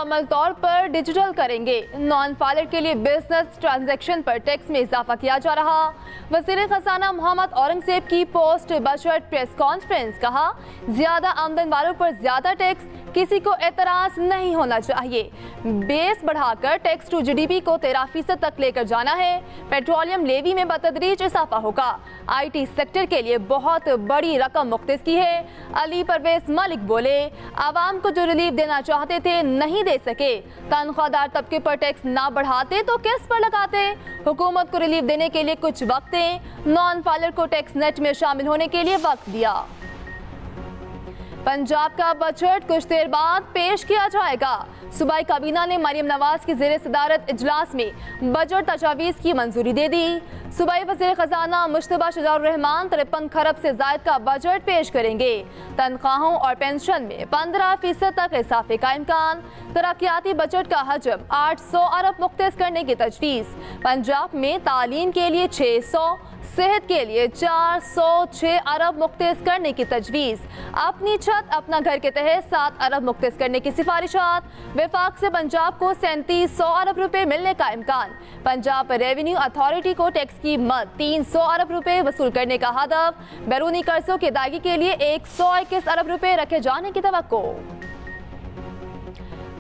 मुकम्मल तौर पर डिजिटल करेंगे। नॉन फाइलर के लिए बिजनेस ट्रांजैक्शन पर टैक्स में इजाफा किया जा रहा। वज़ीर खजाना मोहम्मद औरंगजेब की पोस्ट बजट प्रेस कॉन्फ्रेंस, कहा ज्यादा आमदन वालों पर ज्यादा टैक्स, किसी को एतराज नहीं होना चाहिए। बेस बढ़ाकर टैक्स टू जीडीपी को 13% तक लेकर जाना है। पेट्रोलियम लेवी में बतदरीज इजाफा होगा। IT सेक्टर के लिए बहुत बड़ी रकम मुख्तस की है। अली परवेज मलिक बोले, आवाम को जो रिलीफ देना चाहते थे नहीं दे सके। तनख्वाहदार तबके पर टैक्स ना बढ़ाते तो किस पर लगाते। हुकूमत को रिलीफ देने के लिए कुछ वक्त दें। नॉन फाइलर को टैक्स नेट में शामिल होने के लिए वक्त दिया। पंजाब का बजट कुछ देर बाद पेश किया जाएगा। सूबाई काबीना ने मरियम नवाज की ज़ेरे सदारत इजलास में बजट तजावीज़ की मंजूरी दे दी। सूबाई वज़ीर खजाना मुश्तबा शजाउर रहमान 53 खरब से ज़ायद का बजट पेश करेंगे। तनख्वाहों और पेंशन में 15% तक इजाफे का इम्कान। तरक्याती बजट का हजम 800 अरब मुख्तस करने की तजवीज़। पंजाब में तालीम के लिए 600, सेहत के लिए 406 अरब मुख्तस करने की तजवीज़। अपनी छत अपना घर के तहत 7 अरब मुख्तस करने की सिफारिशात। विफाक से पंजाब को 3700 अरब रुपए मिलने का इम्कान। पंजाब रेवेन्यू अथॉरिटी को टैक्स की मद 300 अरब रुपए वसूल करने का हदफ। बैरूनी कर्जों की अदायगी के लिए 121 अरब रुपए रखे जाने की तवक्को।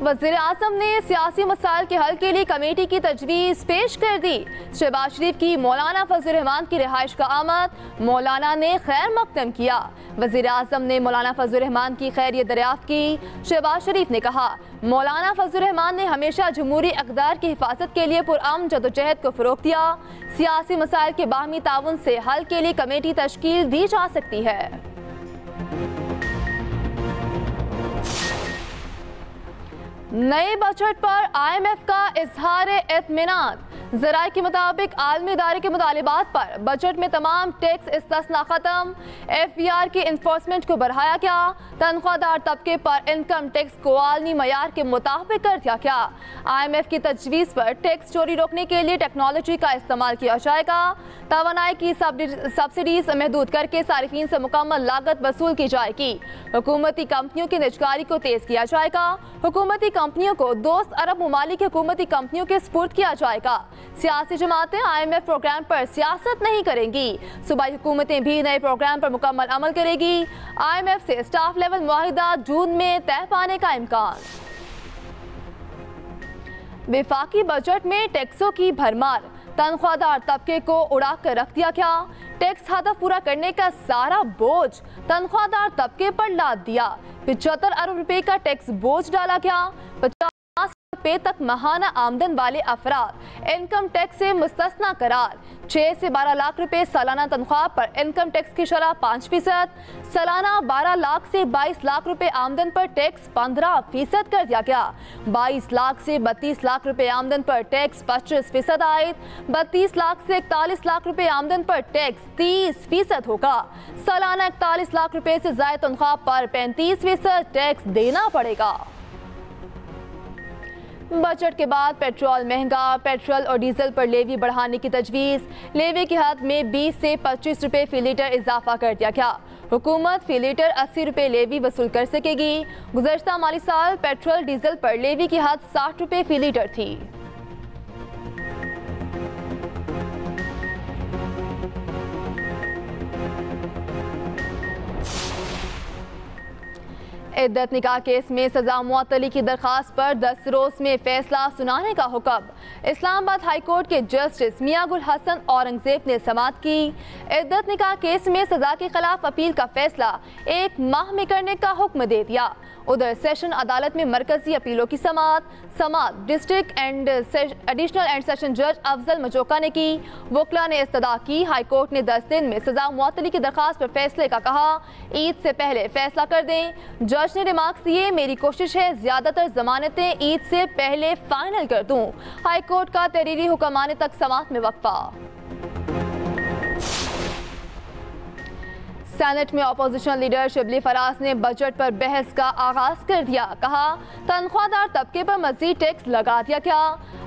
वज़ीर आज़म ने सियासी मसाइल के हल के लिए कमेटी की तजवीज़ पेश कर दी। शहबाज शरीफ की मौलाना फजल रहमान की रिहाइश का आमद, मौलाना ने खैर मकदम किया। वज़ीर आज़म ने मौलाना फजल रहमान की खैरियत दरियाफ्त की। शहबाज शरीफ ने कहा, मौलाना फजल रहमान ने हमेशा जमहूरी अक़दार की हिफाजत के लिए पुरअमन जदोजहद को फ़रोग़ दिया। सियासी मसाइल के बाहमी ताउन से हल के लिए कमेटी तश्कील दी जा सकती है। नए बजट पर IMF का इजहार इत्मीनान। ज़राए के मुताबिक आलमी इदारे के मुतालिबात पर बजट में तमाम टैक्स इस्तिस्ना खत्म। FVR की इन्फोर्समेंट को बढ़ाया गया। तनख्वाहदार तबके पर इनकम टैक्स को आलमी मयार के मुताबिक कर दिया गया। IMF की तजवीज़ पर टैक्स चोरी रोकने के लिए टेक्नोलॉजी का इस्तेमाल किया जाएगा। तवानाई की सब्सिडीज महदूद करके सारिफीन से मुकम्मल लागत वसूल की जाएगी। हुकूमती कंपनियों की निजकारी को तेज किया जाएगा। हुकूमती कंपनियों को दोस्त अरब ममालिक हुकूमती कंपनियों के सुपुर्द किया जाएगा। सियासी जमातें IMF प्रोग्राम पर सियासत नहीं करेंगी। सूबाई हुकूमतें भी नए प्रोग्राम पर मुकम्मल अमल करेगी। IMF से स्टाफ लेवल मुआहिदा जून में तय पाने का इम्कान। विफाकी बजट में टैक्सों की भरमार। तनख्वाहदार तबके को उड़ा कर रख दिया गया। टैक्स हदफ पूरा करने का सारा बोझ तनख्वाहदार तबके पर लाद दिया। 75 अरब रुपए का टैक्स बोझ डाला गया। 50 रुपए तक माहाना आमदन वाले अफराद इनकम टैक्स से मुस्तस्ना करार। 6 से 12 लाख रुपए सालाना तनख्वाह पर इनकम टैक्स की शरह 5%। सालाना 12 लाख से 22 लाख रुपए आमदन पर टैक्स 15% कर दिया गया। 22 लाख से 32 लाख रुपए आमदन पर टैक्स 25% आयद। 32 लाख से 41 लाख रुपए आमदन पर टैक्स 30% होगा। सालाना 41 लाख रुपए से ज्यादा तनख्वाह पर 35% टैक्स देना पड़ेगा। बजट के बाद पेट्रोल महंगा। पेट्रोल और डीजल पर लेवी बढ़ाने की तजवीज़। लेवी की हद में 20 से 25 रुपए फी लीटर इजाफा कर दिया गया। हुकूमत फी लीटर 80 रुपए लेवी वसूल कर सकेगी। गुज़श्ता माली साल पेट्रोल डीजल पर लेवी की हद 60 रुपए फी लीटर थी। इद्दत निकाह केस में सजा मुअत्तली की दरखास्त पर 10 रोज में फैसला सुनाने का हुक्म। इस्लामाबाद हाई कोर्ट के जस्टिस मियां गुल हसन औरंगजेब ने समाअत की। इद्दत निकाह केस में सजा के खिलाफ अपील का फैसला 1 माह में करने का हुक्म दे दिया। उधर सेशन अदालत में मरकजी अपीलों की समाअत district and additional and session जज अफजल मजोका ने की। वकला ने इस्तदा की। हाई कोर्ट ने 10 दिन में सजा मुअत्तली की दरखास्त पर फैसले का कहा। ईद से पहले फैसला कर दें। जज ने रिमार्क्स दिए, मेरी कोशिश है ज्यादातर जमानतें ईद से पहले फाइनल कर दूं। हाई कोर्ट का तहरीरी हुक्म आने तक समाअत में वक्फा। सेनेट में अपोजिशन लीडर शिबली फराज ने बजट पर बहस का आगाज कर दिया। कहा, तनख्वाहदार तबके पर मजीद टैक्स लगा दिया क्या?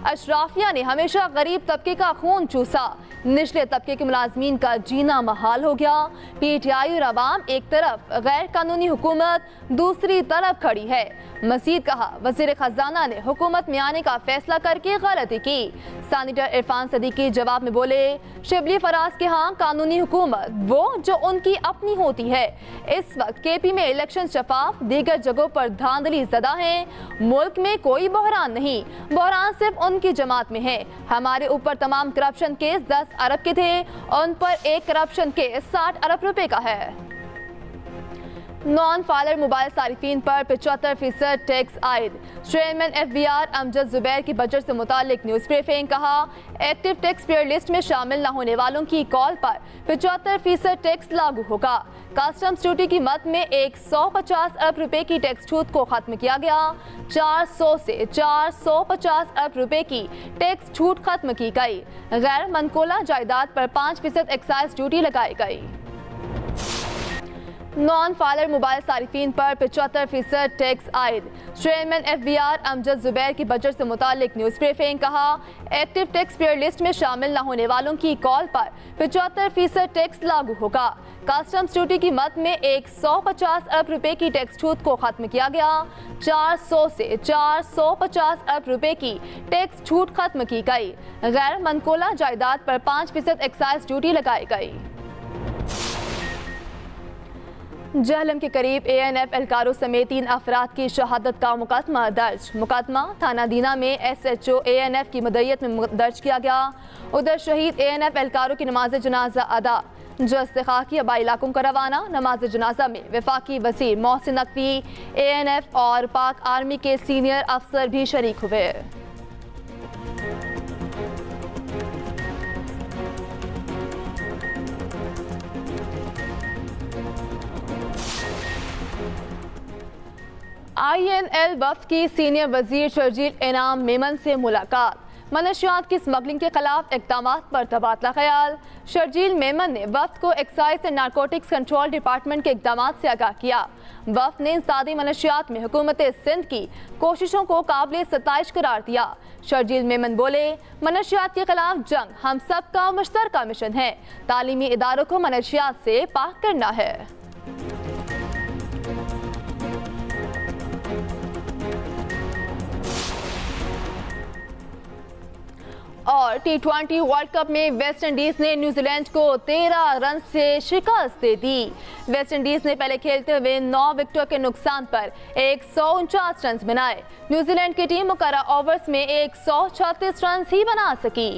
अशराफिया ने हमेशा गरीब तबके का खून चूसा, निचले तबके के मुलाजमीन का जीना महाल हो गया। पीटीआई और अवाम एक तरफ, गैर कानूनी हुकूमत दूसरी तरफ खड़ी है। मजीद कहा, वजीर खजाना ने हुकूमत में आने का फैसला करके गलती की। सेनेटर इरफान सदीकी जवाब में बोले, शिबली फराज के यहाँ कानूनी हुकूमत वो जो उनकी अपनी होती है। इस वक्त केपी में इलेक्शन शफाफ, दीगर जगहों पर धांधली ज़दा है। मुल्क में कोई बहरान नहीं, बहरान सिर्फ उनकी जमात में है। हमारे ऊपर तमाम करप्शन केस 10 अरब के थे, उन पर एक करप्शन केस 60 अरब रुपए का है। नॉन फाइलर मोबाइल सारिफीन पर 75% टैक्स आयद। चेयरमैन FBR अमजद जुबैर की बजट से मुतालिक न्यूज़ ब्रीफिंग। कहा, एक्टिव टैक्स पेयर लिस्ट में शामिल न होने वालों की कॉल पर 75% टैक्स लागू होगा। कस्टम्स ड्यूटी की मद में 150 अरब रुपए की टैक्स छूट को खत्म किया गया। 400 से 450 अरब रुपए की टैक्स छूट खत्म की गई। गैर मनकोला जायदाद पर 5% एक्साइज ड्यूटी लगाई गई। नॉन फाइलर मोबाइल सारिफीन पर 75% टैक्स आयद। चेयरमैन FBR अमजद जुबैर की बजट से मुतालिक न्यूज़ ब्रीफिंग। कहा, एक्टिव टैक्स पेयर लिस्ट में शामिल न होने वालों की कॉल पर 75% टैक्स लागू होगा। कस्टम्स ड्यूटी की मद में 150 अरब रुपए की टैक्स छूट को खत्म किया गया। 400 से 450 अरब रुपए की टैक्स छूट खत्म की गई। गैर मनकोला जायदाद पर 5% एक्साइज ड्यूटी लगाई गई। जहलम के करीब ANF एहलकारों समेत 3 अफराद की शहादत का मुकदमा दर्ज। मुकदमा थाना दीना में SHO ANF की मदयत में दर्ज किया गया। उधर शहीद ANF एहलकारों की नमाज जनाजा अदा, जस्त खाकी आबाई इलाकों का रवाना। नमाज जनाजा में वफाकी वज़ीर मोहसिन नकवी, ANF और पाक आर्मी के सीनियर अफसर भी शरीक हुए। INL वफ्द की सीनियर वजीर शर्जील इनाम मेमन से मुलाकात। मनशियात की स्मगलिंग के खिलाफ इक़दामात पर तबादला ख्याल। शर्जील मेमन ने वफ्द को excise and narcotics control department के इक़दामात से आगाह किया। वफ्द ने इंसदादी मनशियात में हुकूमत सिंध की कोशिशों को काबिल सताइश करार दिया। शर्जील मेमन बोले, मनशियात के खिलाफ जंग हम सब का मुश्तरका मिशन है। तालीमी इदारों को मनशियात से पाक करना है। और T20 वर्ल्ड कप में वेस्ट इंडीज ने न्यूजीलैंड को 13 रन से शिकस्त दे दी। वेस्ट इंडीज ने पहले खेलते हुए 9 विकेटों के नुकसान पर 149 रन बनाए। न्यूजीलैंड की टीम मुकर्रर ओवर्स में 136 रन ही बना सकी।